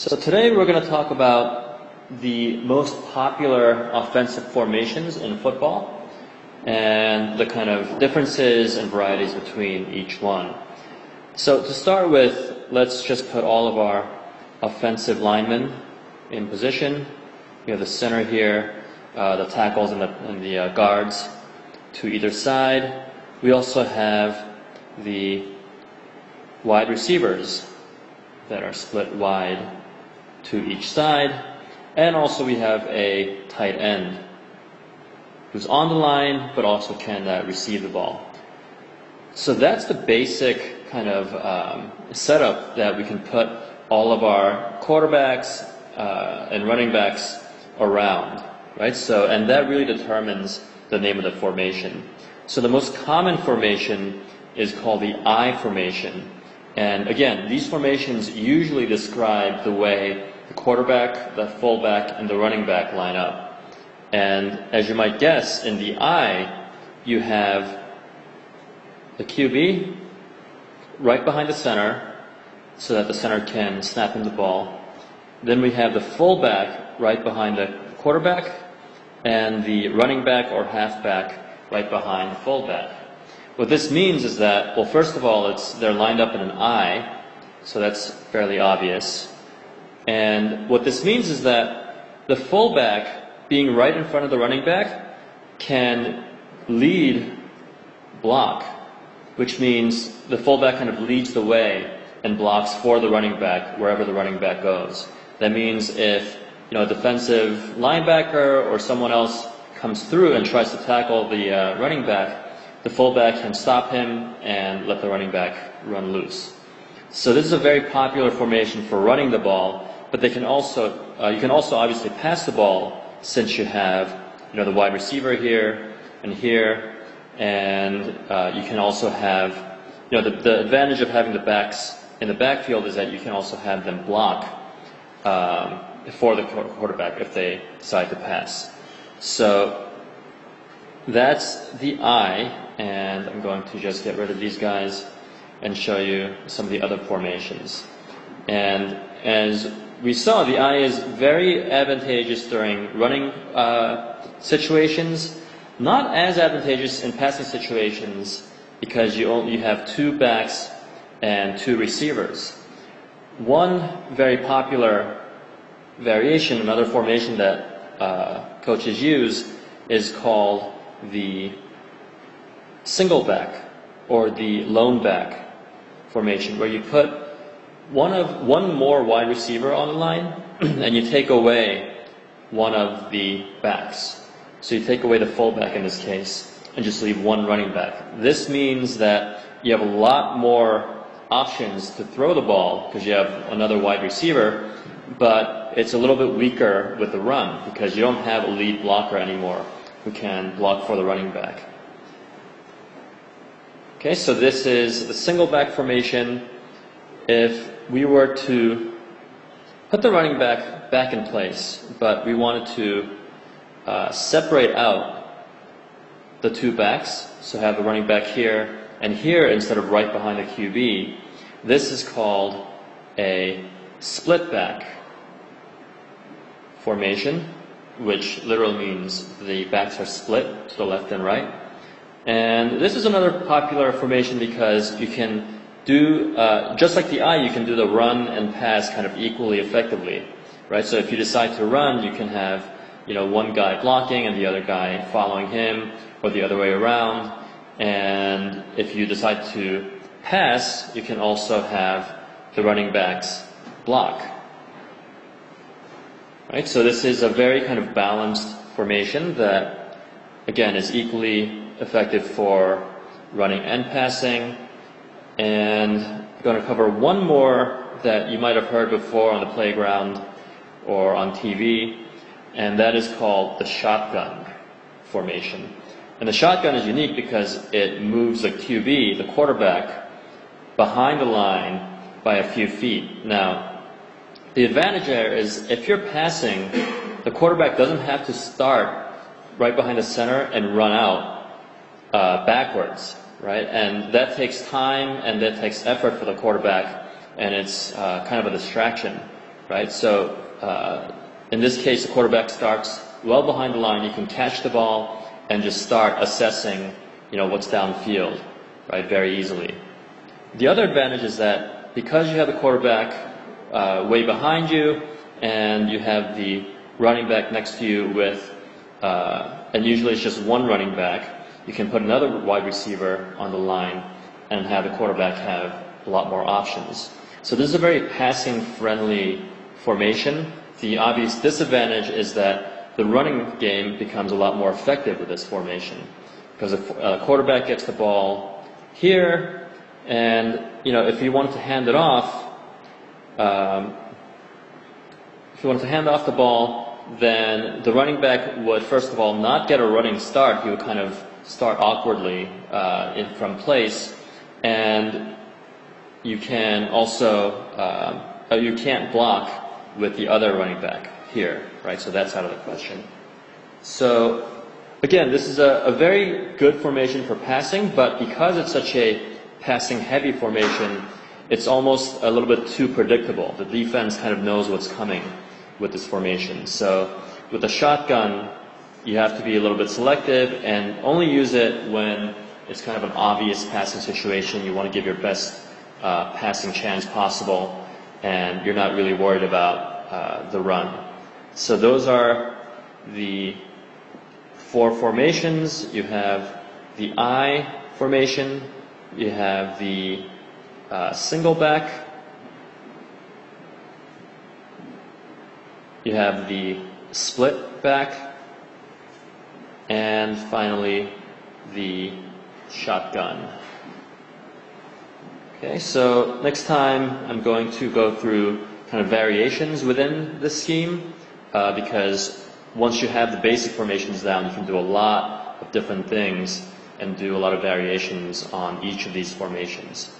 So today we're going to talk about the most popular offensive formations in football and the kind of differences and varieties between each one. So to start with, let's just put all of our offensive linemen in position. We have the center here, the tackles and the guards to either side. We also have the wide receivers that are split wide to each side, and also we have a tight end who's on the line but also can receive the ball. So that's the basic kind of setup that we can put all of our quarterbacks and running backs around, right? So, and that really determines the name of the formation. So the most common formation is called the I formation. And again, these formations usually describe the way the quarterback, the fullback, and the running back line up. And as you might guess, in the I, you have the QB right behind the center so that the center can snap him the ball. Then we have the fullback right behind the quarterback and the running back or halfback right behind the fullback. What this means is that, well, first of all, they're lined up in an I, so that's fairly obvious. And what this means is that the fullback, being right in front of the running back, can lead block, which means the fullback kind of leads the way and blocks for the running back wherever the running back goes. That means if a defensive linebacker or someone else comes through and tries to tackle the running back, the fullback can stop him and let the running back run loose. So this is a very popular formation for running the ball, but they can also you can also obviously pass the ball since you have the wide receiver here, and you can also have the advantage of having the backs in the backfield is that you can also have them block for the quarterback if they decide to pass. So that's the I, and I'm going to just get rid of these guys and show you some of the other formations. And as we saw, the I is very advantageous during running situations, not as advantageous in passing situations because you have two backs and two receivers. One very popular variation, another formation that coaches use, is called the single back or the lone back formation, where you put one more wide receiver on the line and you take away one of the backs. So you take away the fullback in this case and just leave one running back. This means that you have a lot more options to throw the ball because you have another wide receiver, but it's a little bit weaker with the run because you don't have a lead blocker anymore who can block for the running back. Okay, so this is the single back formation. If we were to put the running back in place, but we wanted to separate out the two backs, so have the running back here and here instead of right behind the QB, this is called a split back formation, which literally means the backs are split to the left and right. And this is another popular formation because you can do, just like the I, you can do the run and pass kind of equally effectively, right? So if you decide to run, you can have, one guy blocking and the other guy following him, or the other way around. And if you decide to pass, you can also have the running backs block. Right? So this is a very kind of balanced formation that, again, is equally effective for running and passing. And I'm going to cover one more that you might have heard before on the playground or on TV, and that is called the shotgun formation. And the shotgun is unique because it moves the QB, the quarterback, behind the line by a few feet. Now, the advantage there is if you're passing, the quarterback doesn't have to start right behind the center and run out backwards, right? And that takes time and that takes effort for the quarterback, and it's kind of a distraction. right? So in this case, the quarterback starts well behind the line. You can catch the ball and just start assessing, what's downfield, right, very easily. The other advantage is that because you have the quarterback way behind you and you have the running back next to you with, and usually it's just one running back, you can put another wide receiver on the line and have the quarterback have a lot more options. So this is a very passing-friendly formation. The obvious disadvantage is that the running game becomes a lot more effective with this formation, because a quarterback gets the ball here, and if you wanted to hand it off, the ball, then the running back would first of all not get a running start. He would kind of start awkwardly from place, and you can also you can't block with the other running back here, right? So that's out of the question. So again, this is a very good formation for passing, but because it's such a passing-heavy formation, it's almost a little bit too predictable. The defense kind of knows what's coming with this formation. So with a shotgun, you have to be a little bit selective and only use it when it's kind of an obvious passing situation. You want to give your best passing chance possible, and you're not really worried about the run. So those are the 4 formations. You have the I formation, you have the single back, you have the split back, and finally the shotgun. Okay, so next time I'm going to go through kind of variations within this scheme, because once you have the basic formations down, you can do a lot of different things and do a lot of variations on each of these formations.